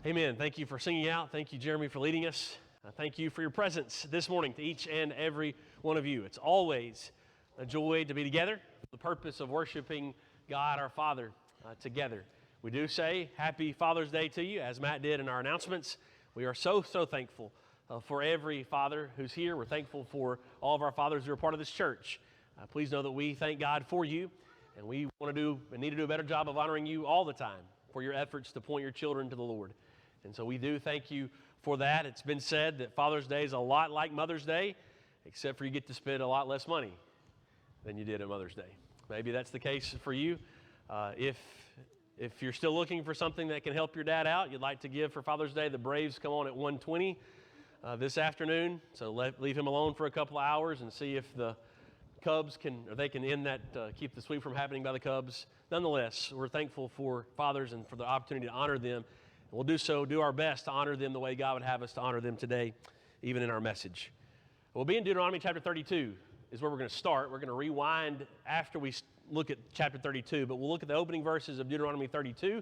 Amen. Thank you for singing out. Thank you, Jeremy, for leading us. Thank you for your presence this morning to each and every one of you. It's always a joy to be together for the purpose of worshiping God our Father together. We do say Happy Father's Day to you, as Matt did in our announcements. We are so thankful for every father who's here. We're thankful for all of our fathers who are part of this church. Please know that we thank God for you, and we want to do and need to do a better job of honoring you all the time for your efforts to point your children to the Lord. And so we do thank you for that. It's been said that Father's Day is a lot like Mother's Day, except for you get to spend a lot less money than you did at Mother's Day. Maybe that's the case for you. If you're still looking for something that can help your dad out, you'd like to give for Father's Day, the Braves come on at 1:20 this afternoon. So leave him alone for a couple of hours and see if the Cubs can end that, keep the sweep from happening by the Cubs. Nonetheless, we're thankful for fathers and for the opportunity to honor them. We'll do our best to honor them the way God would have us to honor them today, even in our message. We'll be in Deuteronomy chapter 32 is where we're going to start. We're going to rewind after we look at chapter 32, but we'll look at the opening verses of Deuteronomy 32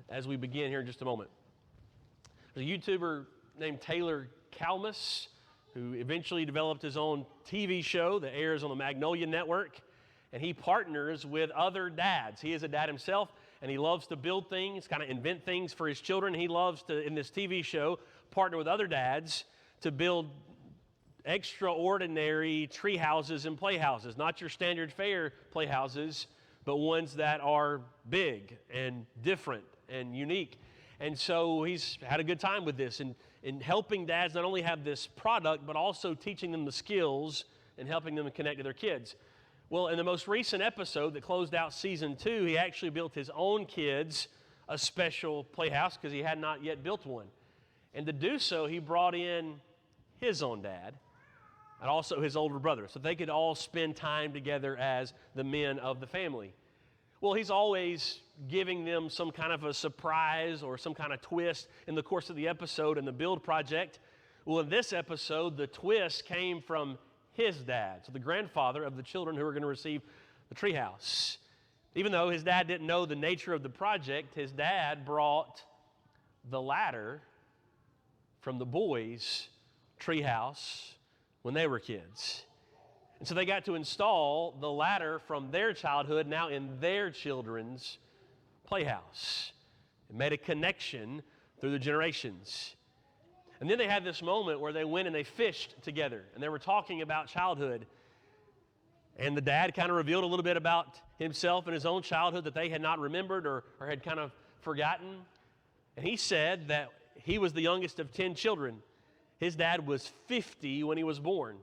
as we begin here in just a moment. There's a YouTuber named Taylor Kalmus who eventually developed his own TV show that airs on the Magnolia Network, and he partners with other dads. He is a dad himself, and he loves to build things, kind of invent things for his children. He loves to, in this TV show, partner with other dads to build extraordinary tree houses and playhouses. Not your standard fare playhouses, but ones that are big and different and unique. And so he's had a good time with this and in helping dads not only have this product, but also teaching them the skills and helping them to connect to their kids. Well, in the most recent episode that closed out season 2, he actually built his own kids a special playhouse because he had not yet built one. And to do so, he brought in his own dad and also his older brother so they could all spend time together as the men of the family. Well, he's always giving them some kind of a surprise or some kind of twist in the course of the episode and the build project. Well, in this episode, the twist came from his dad, so the grandfather of the children who are going to receive the treehouse. Even though his dad didn't know the nature of the project, his dad brought the ladder from the boys' treehouse when they were kids. And so they got to install the ladder from their childhood now in their children's playhouse. It made a connection through the generations. And then they had this moment where they went and they fished together, and they were talking about childhood. And the dad kind of revealed a little bit about himself and his own childhood that they had not remembered or had kind of forgotten. And he said that he was the youngest of 10 children. His dad was 50 when he was born.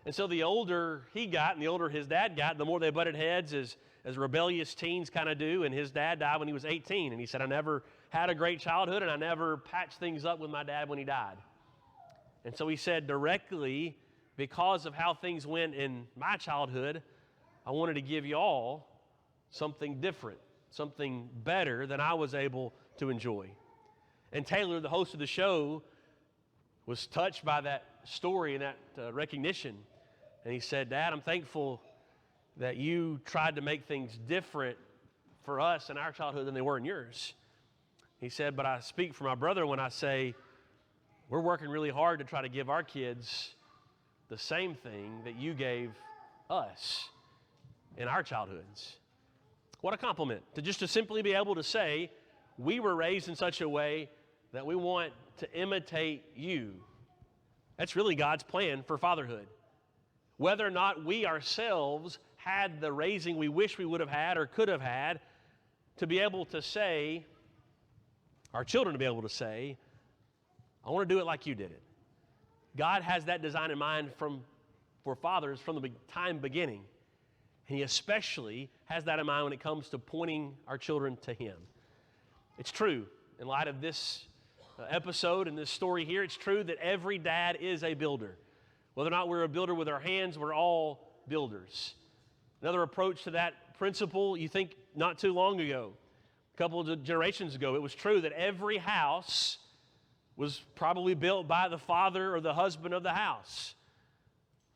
And so the older he got and the older his dad got, the more they butted heads as rebellious teens kind of do. And his dad died when he was 18. And he said, I never had a great childhood, and I never patched things up with my dad when he died. And so he said, directly, because of how things went in my childhood, I wanted to give you all something different, something better than I was able to enjoy. And Taylor, the host of the show, was touched by that story and that recognition. And he said, Dad, I'm thankful that you tried to make things different for us in our childhood than they were in yours. He said, but I speak for my brother when I say we're working really hard to try to give our kids the same thing that you gave us in our childhoods. What a compliment to simply be able to say we were raised in such a way that we want to imitate you. That's really God's plan for fatherhood. Whether or not we ourselves had the raising we wish we would have had or could have had, to be able to say, our children to be able to say, I want to do it like you did it. God has that design in mind for fathers from the time beginning. And He especially has that in mind when it comes to pointing our children to Him. It's true, in light of this episode and this story here, it's true that every dad is a builder. Whether or not we're a builder with our hands, we're all builders. Another approach to that principle, you think not too long ago, a couple of generations ago, it was true that every house was probably built by the father or the husband of the house.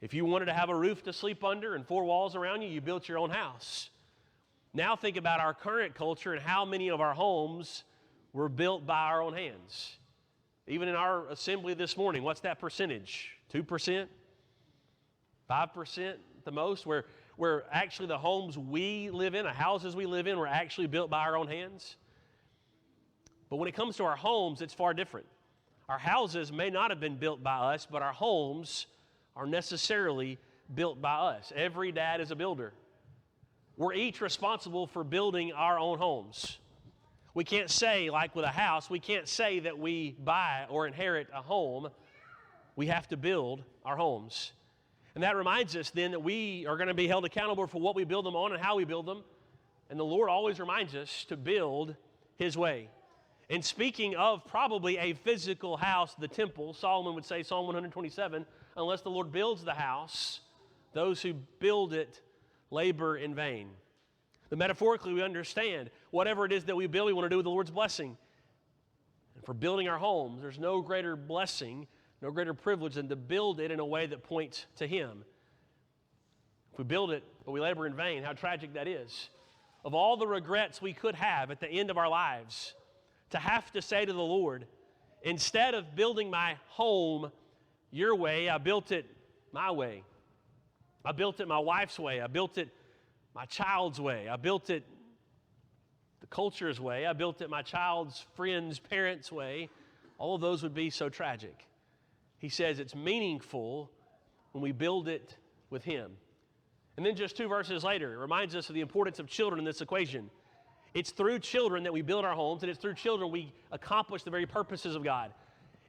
If you wanted to have a roof to sleep under and 4 walls around you, you built your own house. Now think about our current culture and how many of our homes were built by our own hands. Even in our assembly this morning, what's that percentage? 2%? 5% at the most? Where actually the homes we live in, the houses we live in, were actually built by our own hands? But when it comes to our homes, it's far different. Our houses may not have been built by us, but our homes are necessarily built by us. Every dad is a builder. We're each responsible for building our own homes. We can't say, like with a house, we can't say that we buy or inherit a home. We have to build our homes. And that reminds us then that we are going to be held accountable for what we build them on and how we build them. And the Lord always reminds us to build His way. And speaking of probably a physical house, the temple, Solomon would say, Psalm 127, unless the Lord builds the house, those who build it labor in vain. But metaphorically, we understand whatever it is that we build, we want to do with the Lord's blessing. And for building our homes, there's no greater blessing, no greater privilege than to build it in a way that points to Him. If we build it, but we labor in vain, how tragic that is. Of all the regrets we could have at the end of our lives, to have to say to the Lord, instead of building my home your way, I built it my way. I built it my wife's way. I built it my child's way. I built it the culture's way. I built it my child's friend's parents' way. All of those would be so tragic. He says it's meaningful when we build it with Him. And then just 2 verses later, it reminds us of the importance of children in this equation. It's through children that we build our homes, and it's through children we accomplish the very purposes of God.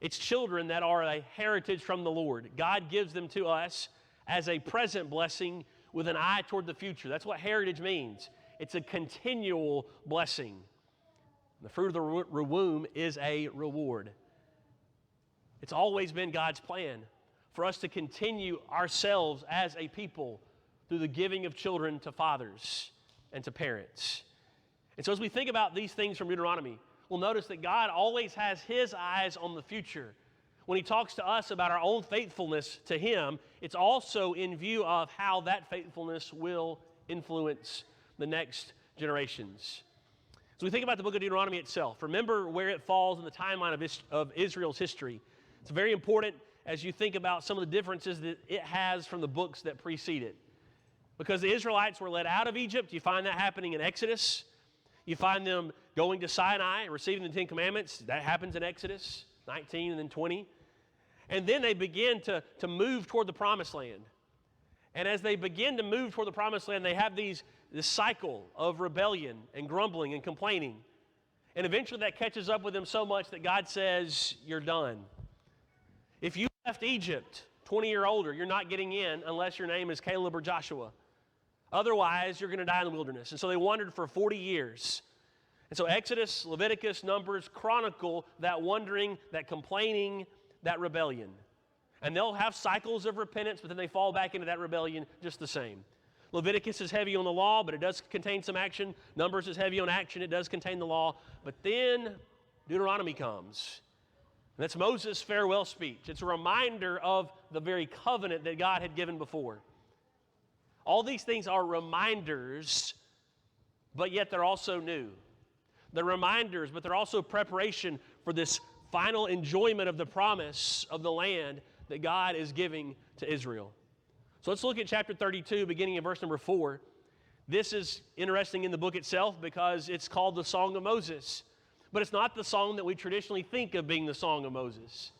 It's children that are a heritage from the Lord. God gives them to us as a present blessing with an eye toward the future. That's what heritage means. It's a continual blessing. The fruit of the womb is a reward. It's always been God's plan for us to continue ourselves as a people through the giving of children to fathers and to parents. And so as we think about these things from Deuteronomy, we'll notice that God always has His eyes on the future. When He talks to us about our own faithfulness to Him, it's also in view of how that faithfulness will influence the next generations. As we think about the book of Deuteronomy itself, remember where it falls in the timeline of Israel's history. It's very important as you think about some of the differences that it has from the books that precede it. Because the Israelites were led out of Egypt, you find that happening in Exodus. You find them going to Sinai, receiving the 10 Commandments. That happens in Exodus 19 and then 20. And then they begin to move toward the Promised Land. And as they begin to move toward the Promised Land, they have this cycle of rebellion and grumbling and complaining. And eventually that catches up with them so much that God says, you're done. If you left Egypt 20 or older, you're not getting in unless your name is Caleb or Joshua. Otherwise, you're going to die in the wilderness. And so they wandered for 40 years. And so Exodus, Leviticus, Numbers chronicle that wandering, that complaining, that rebellion. And they'll have cycles of repentance, but then they fall back into that rebellion just the same. Leviticus is heavy on the law, but it does contain some action. Numbers is heavy on action. It does contain the law. But then Deuteronomy comes. And that's Moses' farewell speech. It's a reminder of the very covenant that God had given before. All these things are reminders, but yet they're also new. They're reminders, but they're also preparation for this final enjoyment of the promise of the land that God is giving to Israel. So let's look at chapter 32, beginning in verse number 4. This is interesting in the book itself because it's called the Song of Moses. But it's not the song that we traditionally think of being the Song of Moses.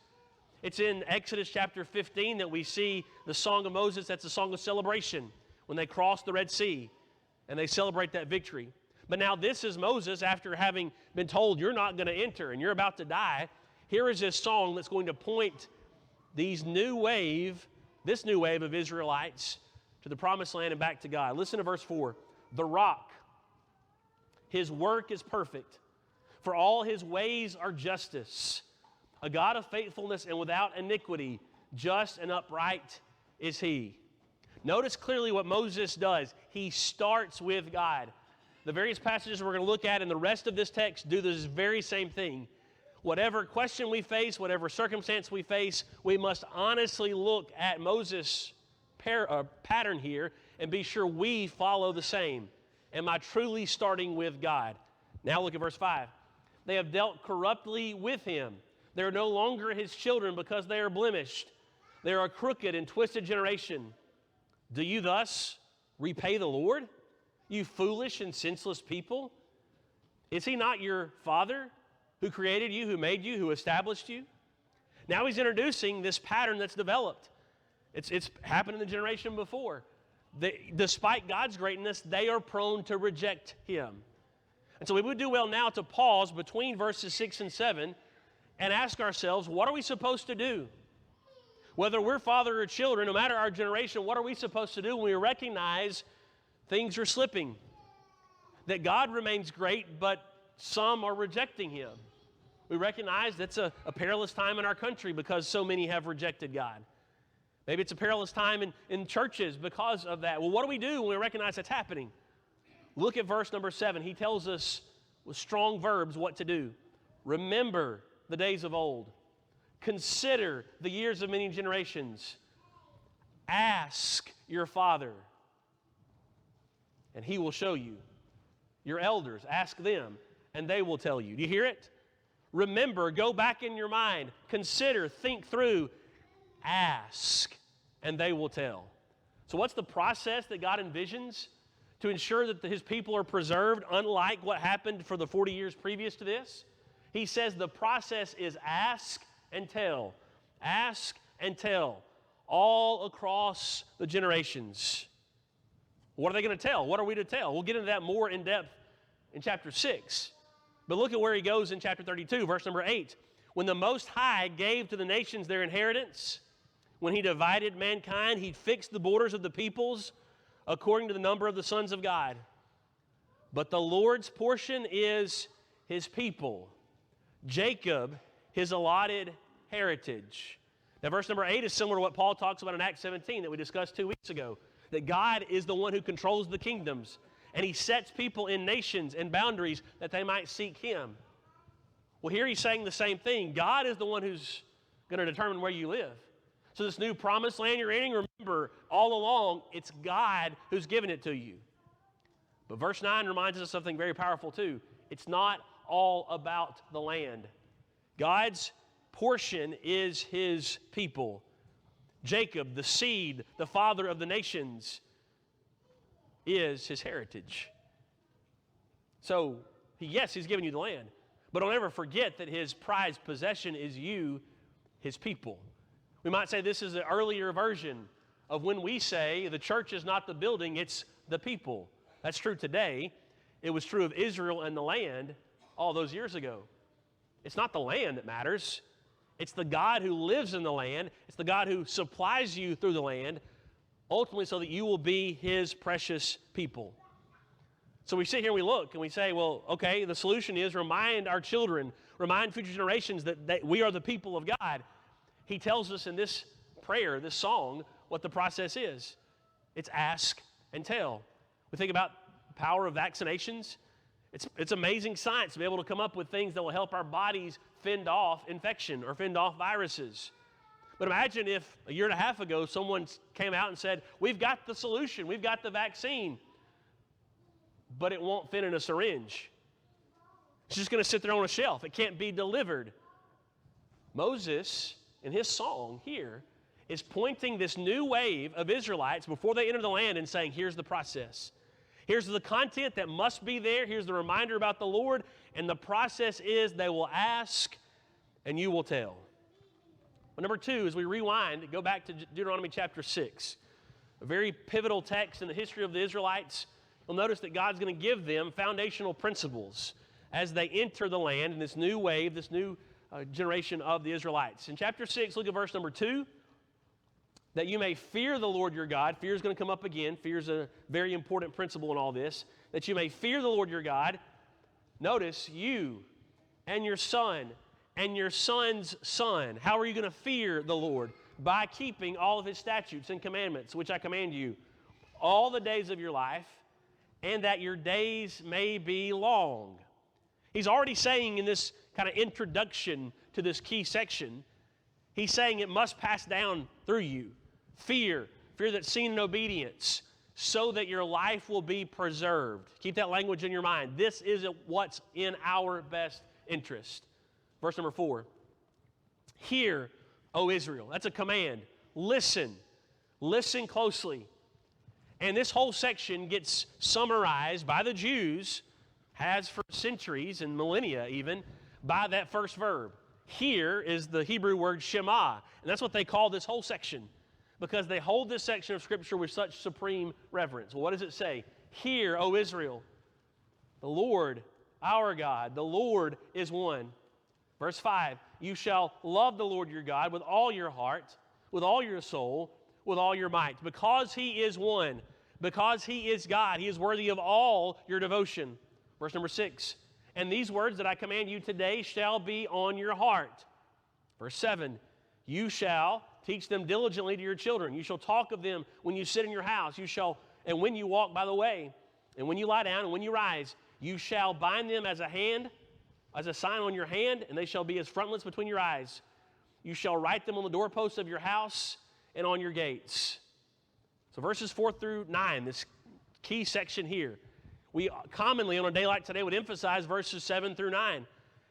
It's in Exodus chapter 15 that we see the Song of Moses. That's a song of celebration when they cross the Red Sea and they celebrate that victory. But now this is Moses after having been told you're not going to enter and you're about to die. Here is this song that's going to point this new wave of Israelites to the promised land and back to God. Listen to verse 4. The rock, His work is perfect, for all His ways are justice. A God of faithfulness and without iniquity, just and upright is He. Notice clearly what Moses does. He starts with God. The various passages we're going to look at in the rest of this text do this very same thing. Whatever question we face, whatever circumstance we face, we must honestly look at Moses' pattern here and be sure we follow the same. Am I truly starting with God? Now look at verse 5. They have dealt corruptly with him. They are no longer his children because they are blemished. They are a crooked and twisted generation. Do you thus repay the Lord, you foolish and senseless people? Is he not your Father who created you, who made you, who established you? Now he's introducing this pattern that's developed. It's happened in the generation before. Despite God's greatness, they are prone to reject him. And so we would do well now to pause between verses 6 and 7 and ask ourselves, what are we supposed to do? Whether we're father or children, no matter our generation, what are we supposed to do when we recognize things are slipping? That God remains great, but some are rejecting him. We recognize that's a perilous time in our country because so many have rejected God. Maybe it's a perilous time in churches because of that. Well, what do we do when we recognize that's happening? Look at verse number 7. He tells us with strong verbs what to do. Remember the days of old. Consider the years of many generations. Ask your father, and he will show you. Your elders, ask them, and they will tell you. Do you hear it? Remember, go back in your mind. Consider, think through. Ask, and they will tell. So what's the process that God envisions to ensure that his people are preserved, unlike what happened for the 40 years previous to this? He says the process is ask and tell. Ask and tell. All across the generations. What are they going to tell? What are we to tell? We'll get into that more in depth in chapter 6. But look at where he goes in chapter 32, verse number 8. When the Most High gave to the nations their inheritance, when he divided mankind, he fixed the borders of the peoples according to the number of the sons of God. But the Lord's portion is his people, Jacob, his allotted heritage. Now, verse number 8 is similar to what Paul talks about in Acts 17 that we discussed 2 weeks ago, that God is the one who controls the kingdoms, and he sets people in nations and boundaries that they might seek him. Well, here he's saying the same thing. God is the one who's going to determine where you live. So this new promised land you're in, remember, all along, it's God who's given it to you. But verse 9 reminds us of something very powerful too. It's not all about the land. God's portion is his people. Jacob, the seed, the father of the nations, is his heritage. So, yes, he's given you the land. But don't ever forget that his prized possession is you, his people. We might say this is an earlier version of when we say the church is not the building, it's the people. That's true today. It was true of Israel and the land all those years ago. It's not the land that matters. It's the God who lives in the land. It's the God who supplies you through the land, ultimately so that you will be his precious people. So we sit here and we look and we say, well, okay, the solution is remind our children, remind future generations that we are the people of God. He tells us in this prayer, this song, what the process is. It's ask and tell. We think about the power of vaccinations. It's amazing science to be able to come up with things that will help our bodies fend off infection or fend off viruses. But imagine if a year and a half ago someone came out and said, we've got the solution, we've got the vaccine, but it won't fit in a syringe. It's just going to sit there on a shelf. It can't be delivered. Moses, in his song here, is pointing this new wave of Israelites before they enter the land and saying, here's the process. Here's the content that must be there. Here's the reminder about the Lord. And the process is they will ask and you will tell. Well, number 2, as we rewind, go back to Deuteronomy chapter 6, a very pivotal text in the history of the Israelites. You'll notice that God's going to give them foundational principles as they enter the land in this new wave, this new generation of the Israelites. In chapter 6, look at verse number 2. That you may fear the Lord your God. Fear is going to come up again. Fear is a very important principle in all this. That you may fear the Lord your God. Notice, you and your son and your son's son. How are you going to fear the Lord? By keeping all of his statutes and commandments, which I command you, all the days of your life, and that your days may be long. He's already saying in this kind of introduction to this key section, he's saying it must pass down through you. Fear that's seen in obedience, so that your life will be preserved. Keep that language in your mind. This is what's in our best interest. Verse number 4. Hear, O Israel. That's a command. Listen. Listen closely. And this whole section gets summarized by the Jews, has for centuries and millennia even, by that first verb. Hear is the Hebrew word Shema. And that's what they call this whole section, because they hold this section of Scripture with such supreme reverence. Well, what does it say? Hear, O Israel, the Lord, our God, the Lord is one. Verse 5, you shall love the Lord your God with all your heart, with all your soul, with all your might. Because He is one, because He is God, He is worthy of all your devotion. Verse number 6, and these words that I command you today shall be on your heart. Verse 7, you shall teach them diligently to your children. You shall talk of them when you sit in your house. You shall, and when you walk by the way, and when you lie down, and when you rise, you shall bind them as a sign on your hand, and they shall be as frontlets between your eyes. You shall write them on the doorposts of your house and on your gates. So verses 4 through 9, this key section here. We commonly on a day like today would emphasize verses 7 through 9,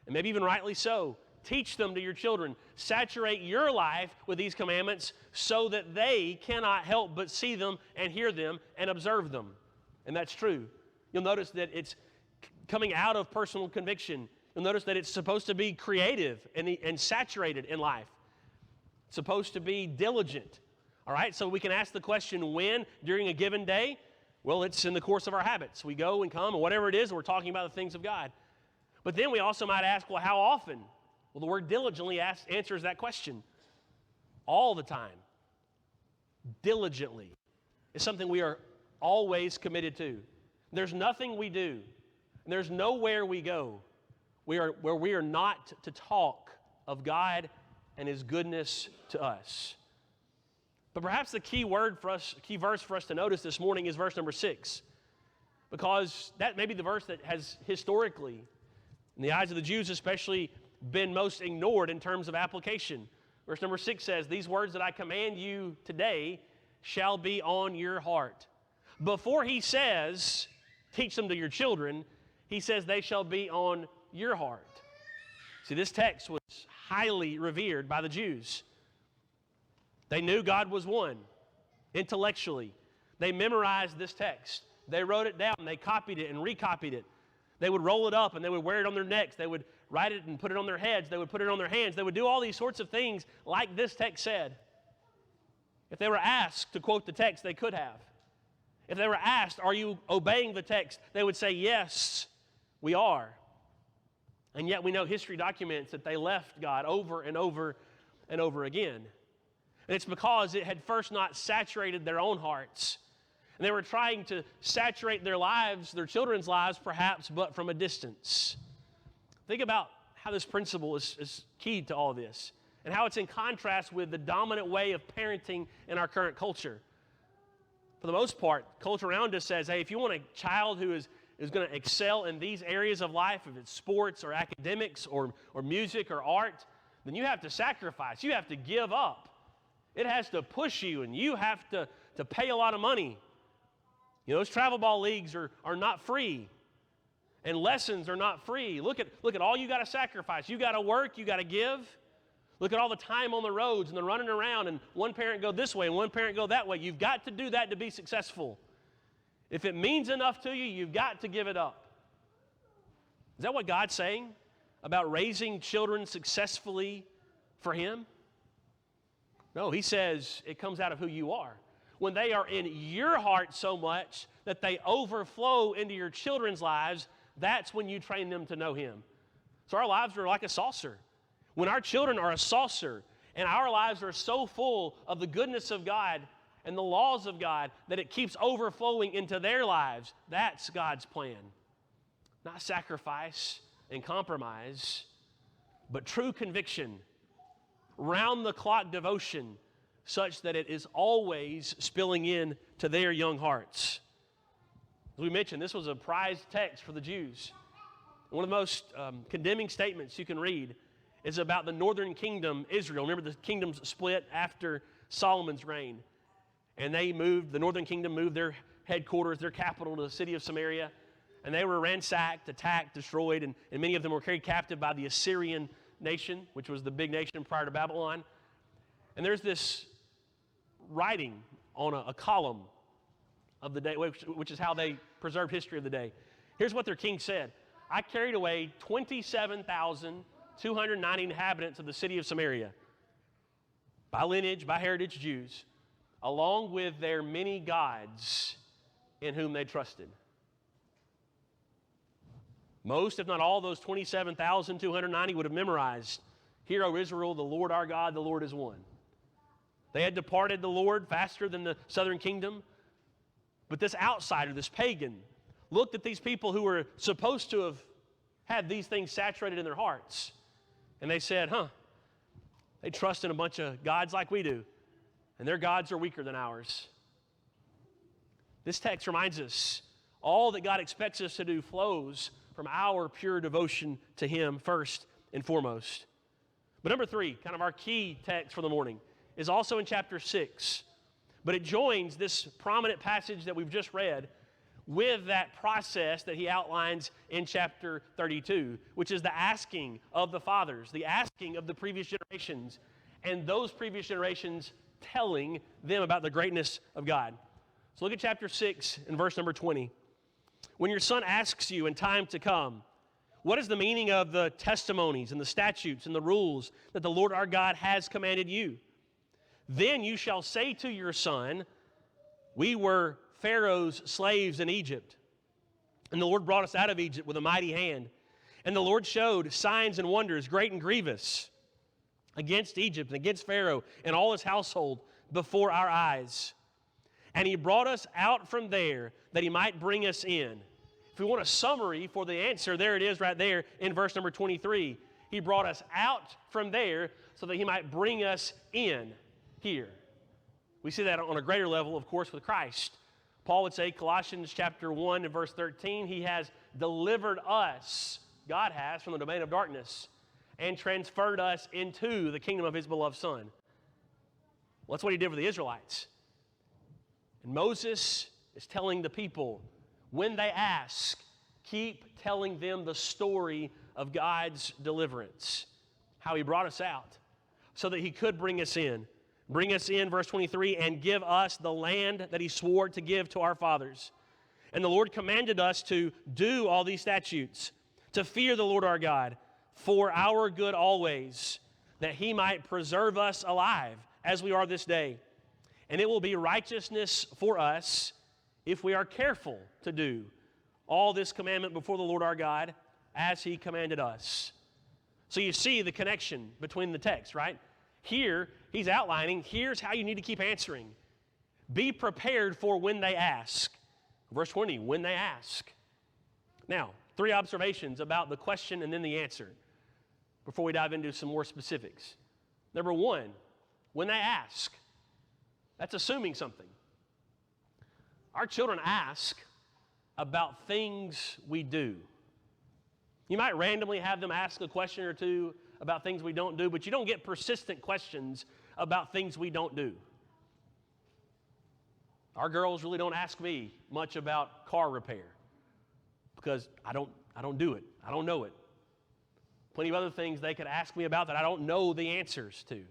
and maybe even rightly so. Teach them to your children. Saturate your life with these commandments so that they cannot help but see them and hear them and observe them. And that's true. You'll notice that it's coming out of personal conviction. You'll notice that it's supposed to be creative and saturated in life. It's supposed to be diligent. All right, so we can ask the question, when during a given day? Well, it's in the course of our habits. We go and come, and whatever it is, we're talking about the things of God. But then we also might ask, well, how often? Well, the word diligently answers that question. All the time. Diligently. It's something we are always committed to. There's nothing we do, and there's nowhere we go where we are not to talk of God and His goodness to us. But perhaps the key verse for us to notice this morning is verse number 6, because that may be the verse that has historically, in the eyes of the Jews especially, been most ignored in terms of application. Verse number 6 says, these words that I command you today shall be on your heart. Before he says, teach them to your children, he says they shall be on your heart. See, this text was highly revered by the Jews. They knew God was one intellectually. They memorized this text. They wrote it down. They copied it and recopied it. They would roll it up and they would wear it on their necks. They would write it and put it on their heads. They would put it on their hands. They would do all these sorts of things like this text said. If they were asked to quote the text, they could have. If they were asked, are you obeying the text? They would say, yes, we are. And yet we know history documents that they left God over and over and over again. And it's because it had first not saturated their own hearts. And they were trying to saturate their lives, their children's lives perhaps, but from a distance. Think about how this principle is key to all this, and how it's in contrast with the dominant way of parenting in our current culture. For the most part, culture around us says, hey, if you want a child who is going to excel in these areas of life, if it's sports or academics or music or art, then you have to sacrifice. You have to give up. It has to push you, and you have to pay a lot of money. You know, those travel ball leagues are not free, and lessons are not free. Look at all you got to sacrifice. You got to work. You got to give. Look at all the time on the roads and the running around, and one parent go this way and one parent go that way. You've got to do that to be successful. If it means enough to you, you've got to give it up. Is that what God's saying about raising children successfully for Him? No, He says it comes out of who you are. When they are in your heart so much that they overflow into your children's lives, that's when you train them to know Him. So our lives are like a saucer. When our children are a saucer and our lives are so full of the goodness of God and the laws of God that it keeps overflowing into their lives, that's God's plan. Not sacrifice and compromise, but true conviction, round-the-clock devotion, such that it is always spilling in to their young hearts. As we mentioned, this was a prized text for the Jews. One of the most condemning statements you can read is about the northern kingdom, Israel. Remember, the kingdoms split after Solomon's reign. And the northern kingdom moved their headquarters, their capital, to the city of Samaria. and they were ransacked, attacked, destroyed, and many of them were carried captive by the Assyrian nation, which was the big nation prior to Babylon. And there's this writing on a column of the day, which is how they preserved history of the day. Here's what their king said: I carried away 27,290 inhabitants of the city of Samaria, by lineage, by heritage Jews, along with their many gods in whom they trusted. Most, if not all, those 27,290 would have memorized, Hear, O Israel, the Lord our God, the Lord is one. They had departed the Lord faster than the southern kingdom. But this outsider, this pagan, looked at these people who were supposed to have had these things saturated in their hearts. And they said, they trust in a bunch of gods like we do. And their gods are weaker than ours. This text reminds us all that God expects us to do flows from our pure devotion to Him first and foremost. But number 3, kind of our key text for the morning, is also in chapter 6. But it joins this prominent passage that we've just read with that process that he outlines in chapter 32, which is the asking of the fathers, the asking of the previous generations, and those previous generations telling them about the greatness of God. So look at chapter 6 and verse number 20. When your son asks you in time to come, what is the meaning of the testimonies and the statutes and the rules that the Lord our God has commanded you? Then you shall say to your son, we were Pharaoh's slaves in Egypt, and the Lord brought us out of Egypt with a mighty hand. And the Lord showed signs and wonders, great and grievous, against Egypt and against Pharaoh and all his household before our eyes. And he brought us out from there that he might bring us in. If we want a summary for the answer, there it is right there in verse number 23. He brought us out from there so that he might bring us in here. We see that on a greater level, of course, with Christ. Paul would say, Colossians chapter 1 and verse 13, he has delivered us, God has, from the domain of darkness and transferred us into the kingdom of his beloved Son. Well, that's what he did with the Israelites. And Moses is telling the people, when they ask, keep telling them the story of God's deliverance, how he brought us out so that he could bring us in. Bring us in, verse 23, and give us the land that he swore to give to our fathers. And the Lord commanded us to do all these statutes, to fear the Lord our God, for our good always, that he might preserve us alive as we are this day. And it will be righteousness for us if we are careful to do all this commandment before the Lord our God as he commanded us. So you see the connection between the text, right? Here, he's outlining, here's how you need to keep answering. Be prepared for when they ask. Verse 20, when they ask. Now, 3 observations about the question and then the answer before we dive into some more specifics. Number 1, when they ask. That's assuming something. Our children ask about things we do. You might randomly have them ask a question or two about things we don't do, but you don't get persistent questions about things we don't do. Our girls really don't ask me much about car repair because I don't do it. I don't know it. Plenty of other things they could ask me about that I don't know the answers to.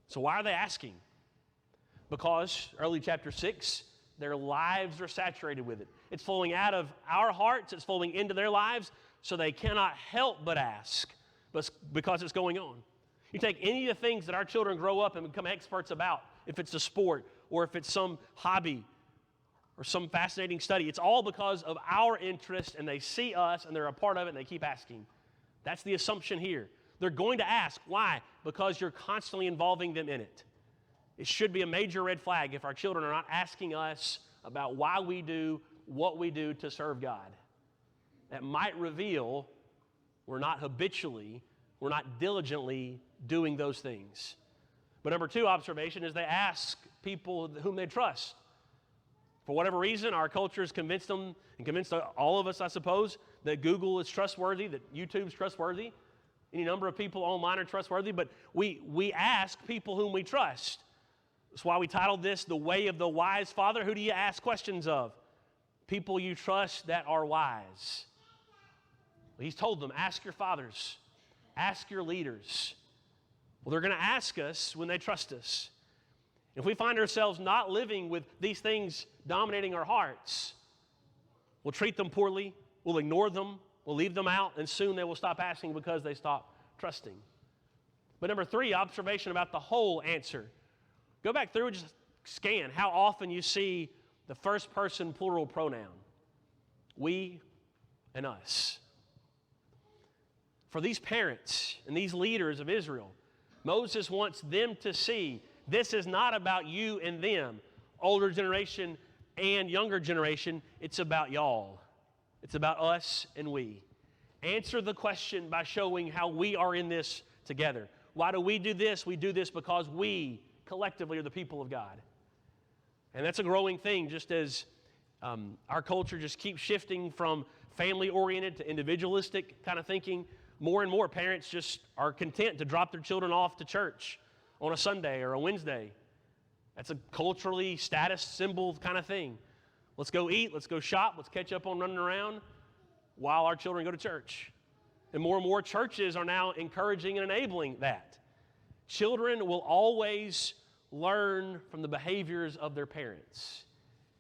So why are they asking? Because, early chapter 6, their lives are saturated with it. It's flowing out of our hearts. It's flowing into their lives, so they cannot help but ask because it's going on. You take any of the things that our children grow up and become experts about, if it's a sport or if it's some hobby or some fascinating study, it's all because of our interest, and they see us and they're a part of it and they keep asking. That's the assumption here. They're going to ask. Why? Because you're constantly involving them in it. It should be a major red flag if our children are not asking us about why we do what we do to serve God. That might reveal we're not habitually, we're not diligently doing those things. But number 2 observation is they ask people whom they trust. For whatever reason, our culture has convinced them, and convinced all of us, I suppose, that Google is trustworthy, that YouTube's trustworthy. Any number of people online are trustworthy, but we ask people whom we trust. That's why we titled this, The Way of the Wise Father. Who do you ask questions of? people you trust that are wise. He's told them, ask your fathers, ask your leaders. Well, they're going to ask us when they trust us. If we find ourselves not living with these things dominating our hearts, we'll treat them poorly, we'll ignore them, we'll leave them out, and soon they will stop asking because they stop trusting. But number 3, observation about the whole answer. Go back through and just scan how often you see the first person plural pronoun. We and us. For these parents and these leaders of Israel, Moses wants them to see this is not about you and them, older generation and younger generation. It's about y'all. It's about us and we. Answer the question by showing how we are in this together. Why do we do this? We do this because we collectively are the people of God. And that's a growing thing, just as our culture just keeps shifting from family-oriented to individualistic kind of thinking. More and more parents just are content to drop their children off to church on a Sunday or a Wednesday. That's a culturally status symbol kind of thing. Let's go eat, let's go shop, let's catch up on running around while our children go to church. And more churches are now encouraging and enabling that. Children will always learn from the behaviors of their parents.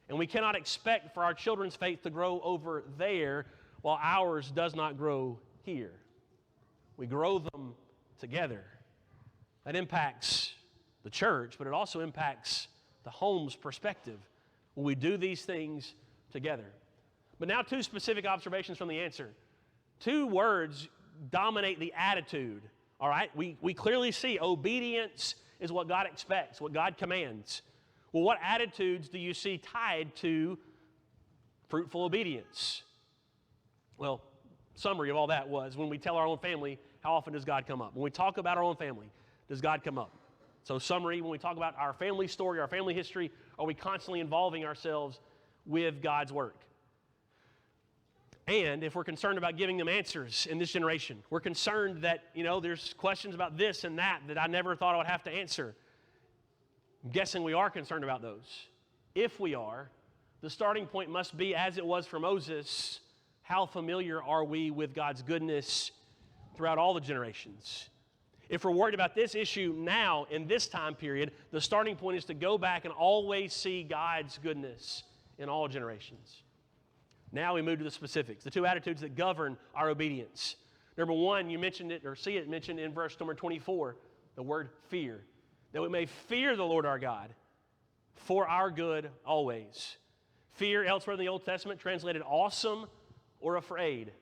And we cannot expect for our children's faith to grow over there while ours does not grow here. We grow them together. That impacts the church, but it also impacts the home's perspective when we do these things together. But now 2 specific observations from the answer. 2 words dominate the attitude, all right? We clearly see obedience is what God expects, what God commands. Well, what attitudes do you see tied to fruitful obedience? Well, summary of all that was when we tell our own family, how often does God come up? When we talk about our own family, does God come up? So summary, when we talk about our family story, our family history, are we constantly involving ourselves with God's work? And if we're concerned about giving them answers in this generation, we're concerned that, there's questions about this and that I never thought I would have to answer. I'm guessing we are concerned about those. If we are, the starting point must be, as it was for Moses, how familiar are we with God's goodness throughout all the generations? If we're worried about this issue now, in this time period, the starting point is to go back and always see God's goodness in all generations. Now we move to the specifics, the 2 attitudes that govern our obedience. Number 1, you mentioned it, or see it mentioned in verse number 24, the word fear. That we may fear the Lord our God for our good always. Fear, elsewhere in the Old Testament, translated awesome or afraid.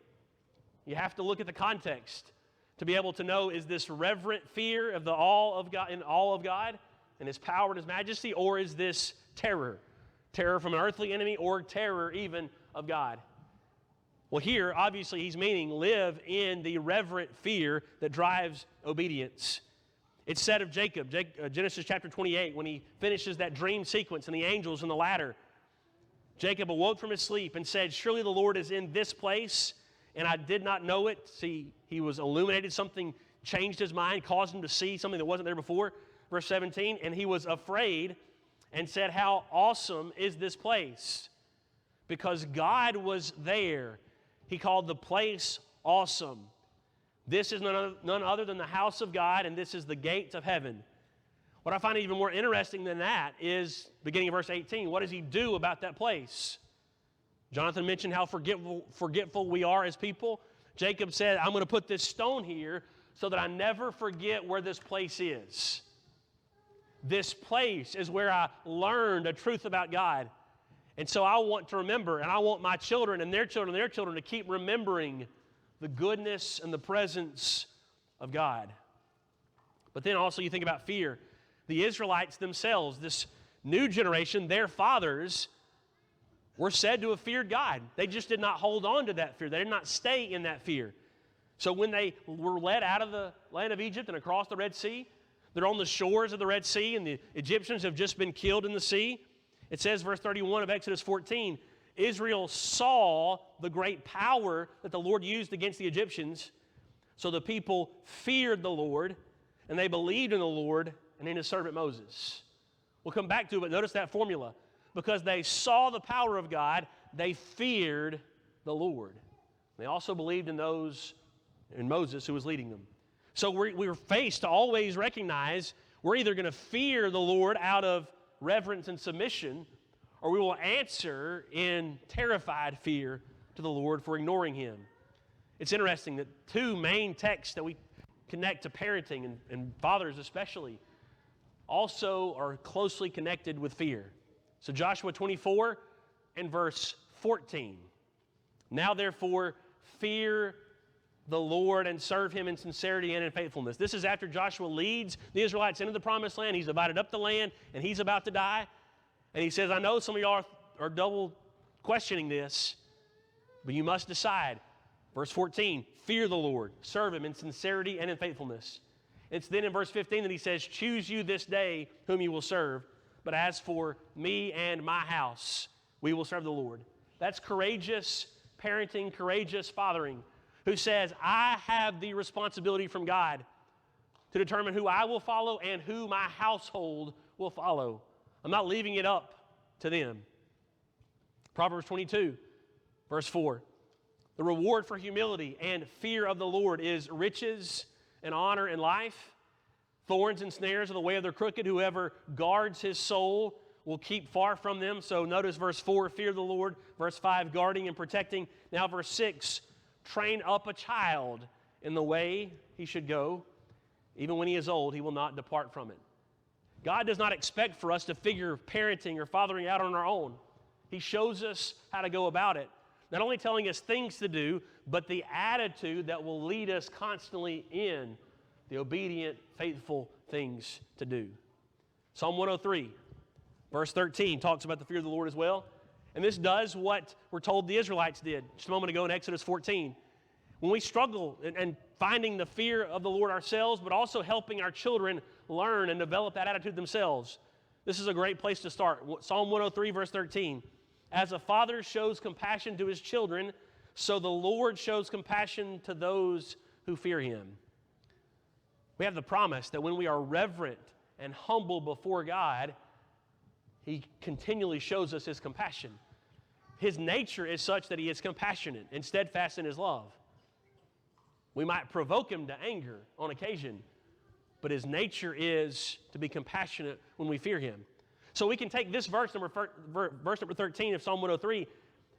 You have to look at the context to be able to know, is this reverent fear of the awe of God, in awe of God and His power and His majesty, or is this terror? Terror from an earthly enemy, or terror even of God? Well, here, obviously, he's meaning live in the reverent fear that drives obedience. It's said of Jacob, Genesis chapter 28, when he finishes that dream sequence and the angels and the ladder. Jacob awoke from his sleep and said, surely the Lord is in this place, and I did not know it. See, he was illuminated. Something changed his mind, caused him to see something that wasn't there before. Verse 17, and he was afraid and said, how awesome is this place? Because God was there. He called the place awesome. This is none other than the house of God, and this is the gates of heaven. What I find even more interesting than that is, beginning of verse 18, what does he do about that place? Jonathan mentioned how forgetful we are as people. Jacob said, I'm going to put this stone here so that I never forget where this place is. This place is where I learned a truth about God. And so I want to remember, and I want my children and their children and their children to keep remembering the goodness and the presence of God. But then also you think about fear. The Israelites themselves, this new generation, their fathers were said to have feared God. They just did not hold on to that fear. They did not stay in that fear. So when they were led out of the land of Egypt and across the Red Sea, they're on the shores of the Red Sea, and the Egyptians have just been killed in the sea. It says, verse 31 of Exodus 14, Israel saw the great power that the Lord used against the Egyptians, so the people feared the Lord, and they believed in the Lord and in His servant Moses. We'll come back to it, but notice that formula. Because they saw the power of God, they feared the Lord. They also believed in Moses who was leading them. So we're faced to always recognize we're either going to fear the Lord out of reverence and submission, or we will answer in terrified fear to the Lord for ignoring Him. It's interesting that two main texts that we connect to parenting, and fathers especially, also are closely connected with fear. So Joshua 24 and verse 14. Now therefore, fear the Lord and serve Him in sincerity and in faithfulness. This is after Joshua leads the Israelites into the promised land. He's divided up the land, and he's about to die. And he says, I know some of y'all are double questioning this, but you must decide. Verse 14, fear the Lord, serve Him in sincerity and in faithfulness. It's then in verse 15 that he says, choose you this day whom you will serve, but as for me and my house, we will serve the Lord. That's courageous parenting, courageous fathering, who says, I have the responsibility from God to determine who I will follow and who my household will follow. I'm not leaving it up to them. Proverbs 22, verse 4. The reward for humility and fear of the Lord is riches and honor and life. Thorns and snares are the way of the crooked. Whoever guards his soul will keep far from them. So notice verse 4, fear the Lord. Verse 5, guarding and protecting. Now verse 6, train up a child in the way he should go. Even when he is old, he will not depart from it. God does not expect for us to figure parenting or fathering out on our own. He shows us how to go about it. Not only telling us things to do, but the attitude that will lead us constantly in the obedient, faithful things to do. Psalm 103, verse 13, talks about the fear of the Lord as well. And this does what we're told the Israelites did just a moment ago in Exodus 14. When we struggle and finding the fear of the Lord ourselves, but also helping our children learn and develop that attitude themselves, this is a great place to start. Psalm 103, verse 13. As a father shows compassion to his children, so the Lord shows compassion to those who fear Him. We have the promise that when we are reverent and humble before God, He continually shows us His compassion. His nature is such that He is compassionate and steadfast in His love. We might provoke Him to anger on occasion, but His nature is to be compassionate when we fear Him. So we can take this verse number 13 of Psalm 103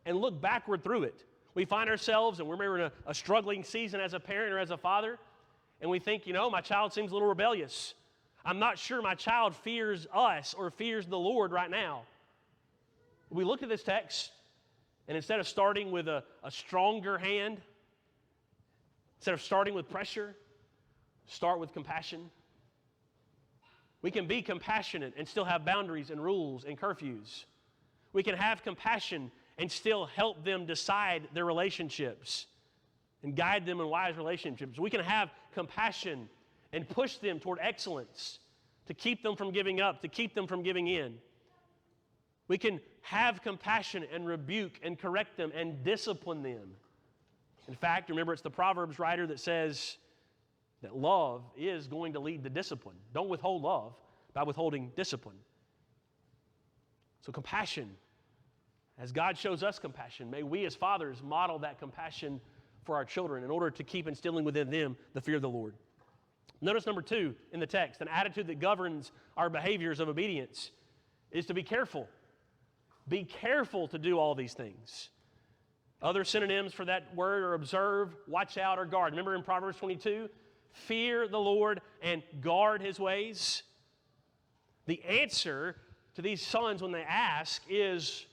and look backward through it. We find ourselves, and we're in a struggling season as a parent or as a father, and we think, my child seems a little rebellious. I'm not sure my child fears us or fears the Lord right now. We look at this text, and instead of starting with a stronger hand, instead of starting with pressure, start with compassion. We can be compassionate and still have boundaries and rules and curfews. We can have compassion and still help them decide their relationships and guide them in wise relationships. We can have compassion and push them toward excellence to keep them from giving up, to keep them from giving in. We can have compassion and rebuke and correct them and discipline them. In fact, remember, it's the Proverbs writer that says that love is going to lead to discipline. Don't withhold love by withholding discipline. So compassion, as God shows us compassion, may we as fathers model that compassion for our children in order to keep instilling within them the fear of the Lord. Notice number 2 in the text, an attitude that governs our behaviors of obedience is to be careful. Be careful to do all these things. Other synonyms for that word are observe, watch out, or guard. Remember in Proverbs 22, fear the Lord and guard His ways. The answer to these sons when they ask is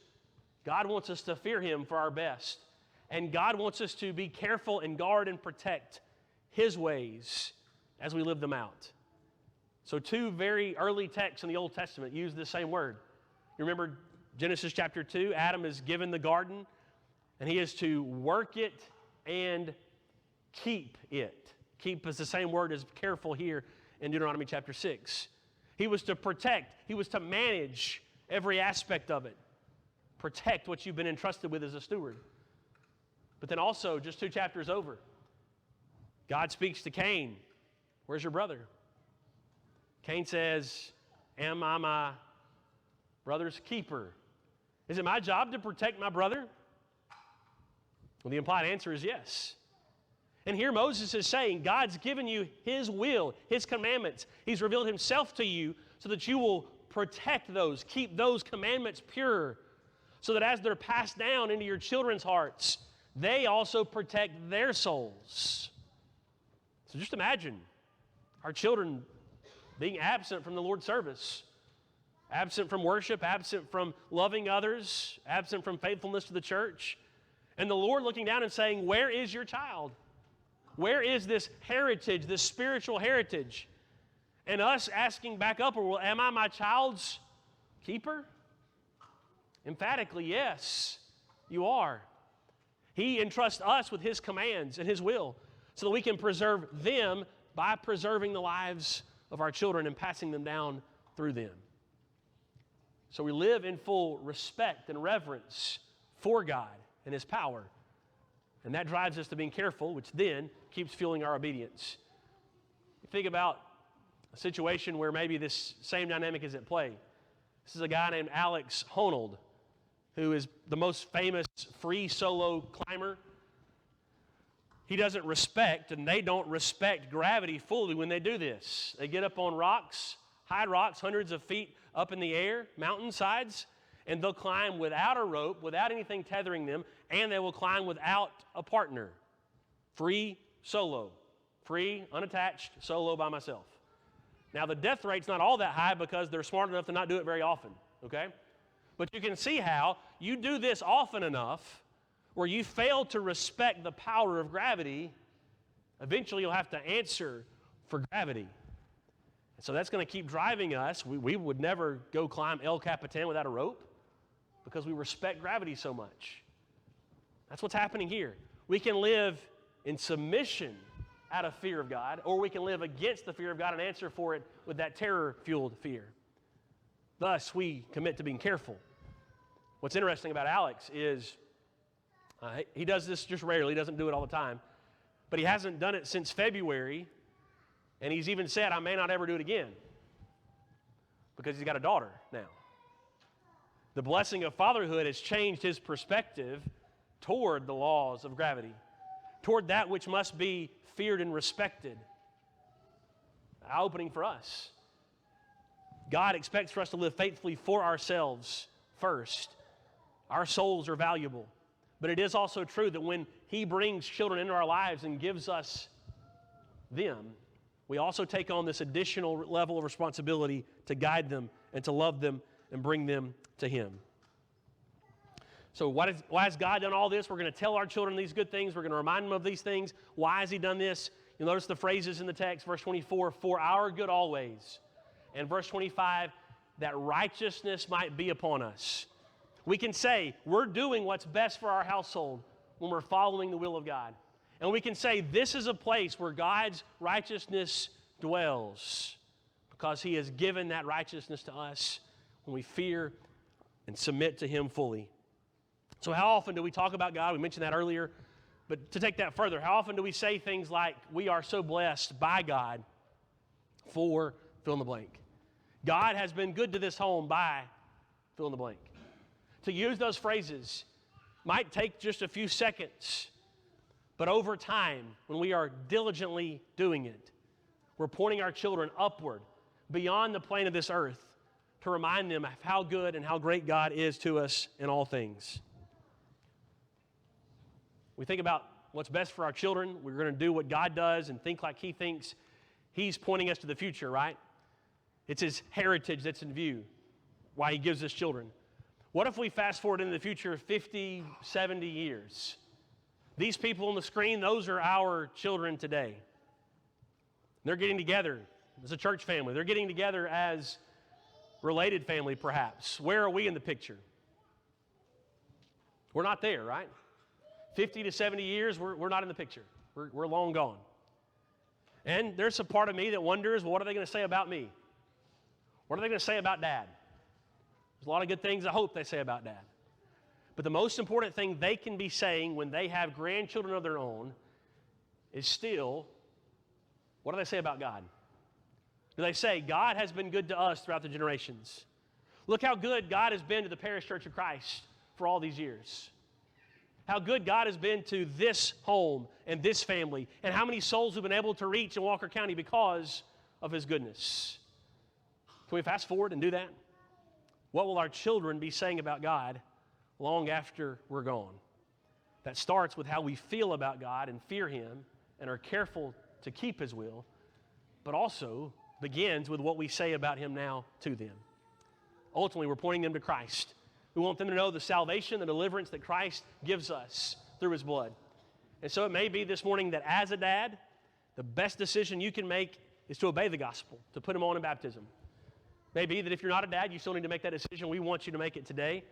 God wants us to fear Him for our best. And God wants us to be careful and guard and protect His ways as we live them out. So 2 very early texts in the Old Testament use the same word. You remember Genesis chapter 2, Adam is given the garden, and he is to work it and keep it. Keep is the same word as careful here in Deuteronomy chapter 6. He was to protect. He was to manage every aspect of it. Protect what you've been entrusted with as a steward. But then also, just 2 chapters over, God speaks to Cain. Where's your brother? Cain says, am I my brother's keeper? Is it my job to protect my brother? Well, the implied answer is yes. And here Moses is saying, God's given you His will, His commandments. He's revealed Himself to you so that you will protect those, keep those commandments pure, so that as they're passed down into your children's hearts, they also protect their souls. So just imagine our children being absent from the Lord's service, absent from worship, absent from loving others, absent from faithfulness to the church, and the Lord looking down and saying, where is your child? Where is this heritage, this spiritual heritage? And us asking back up, well, am I my child's keeper? Emphatically, yes, you are. He entrusts us with His commands and His will so that we can preserve them by preserving the lives of our children and passing them down through them. So we live in full respect and reverence for God and His power. And that drives us to being careful, which then keeps fueling our obedience. You think about a situation where maybe this same dynamic is at play. This is a guy named Alex Honnold, who is the most famous free solo climber. He doesn't respect, and they don't respect gravity fully when they do this. They get up on rocks, high rocks, hundreds of feet up in the air, mountainsides, and they'll climb without a rope, without anything tethering them, and they will climb without a partner. Free solo. Free, unattached, solo by myself. Now, the death rate's not all that high because they're smart enough to not do it very often, okay? But you can see how you do this often enough where you fail to respect the power of gravity, eventually you'll have to answer for gravity. So that's going to keep driving us. We would never go climb El Capitan without a rope because we respect gravity so much. That's what's happening here. We can live in submission out of fear of God, or we can live against the fear of God and answer for it with that terror-fueled fear. Thus, we commit to being careful. What's interesting about Alex is he does this just rarely. He doesn't do it all the time. But he hasn't done it since February, and he's even said, I may not ever do it again because he's got a daughter now. The blessing of fatherhood has changed his perspective toward the laws of gravity, toward that which must be feared and respected. Eye-opening for us. God expects for us to live faithfully for ourselves first. Our souls are valuable. But it is also true that when He brings children into our lives and gives us them, we also take on this additional level of responsibility to guide them and to love them and bring them to Him. So why has God done all this? We're going to tell our children these good things. We're going to remind them of these things. Why has He done this? You'll notice the phrases in the text, verse 24, for our good always. And verse 25, that righteousness might be upon us. We can say we're doing what's best for our household when we're following the will of God. And we can say this is a place where God's righteousness dwells because He has given that righteousness to us when we fear and submit to Him fully. So how often do we talk about God? We mentioned that earlier. But to take that further, how often do we say things like, we are so blessed by God for fill in the blank? God has been good to this home by fill in the blank. To use those phrases might take just a few seconds, but over time, when we are diligently doing it, we're pointing our children upward, beyond the plane of this earth, to remind them of how good and how great God is to us in all things. We think about what's best for our children. We're going to do what God does and think like He thinks. He's pointing us to the future, right? It's His heritage that's in view, why He gives us children. What if we fast forward into the future 50, 70 years? These people on the screen, those are our children today. They're getting together as a church family. They're getting together as related family, perhaps. Where are we in the picture? We're not there, right? 50 to 70 years, we're not in the picture. We're long gone. And there's a part of me that wonders, well, what are they going to say about me? What are they going to say about Dad? There's a lot of good things I hope they say about Dad. But the most important thing they can be saying when they have grandchildren of their own is still, what do they say about God? Do they say, God has been good to us throughout the generations? Look how good God has been to the Parish Church of Christ for all these years. How good God has been to this home and this family, and how many souls we've been able to reach in Walker County because of His goodness. Can we fast forward and do that? What will our children be saying about God long after we're gone? That starts with how we feel about God and fear Him and are careful to keep His will, but also begins with what we say about Him now to them. Ultimately, we're pointing them to Christ. We want them to know the salvation, the deliverance that Christ gives us through His blood. And so it may be this morning that as a dad, the best decision you can make is to obey the gospel, to put Him on in baptism. Maybe that if you're not a dad, you still need to make that decision. We want you to make it today.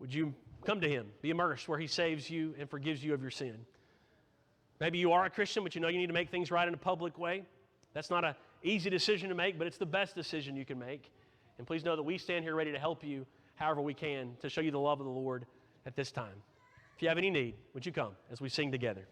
Would you come to Him, be immersed where He saves you and forgives you of your sin? Maybe you are a Christian, but you know you need to make things right in a public way. That's not an easy decision to make, but it's the best decision you can make. And please know that we stand here ready to help you however we can to show you the love of the Lord at this time. If you have any need, would you come as we sing together?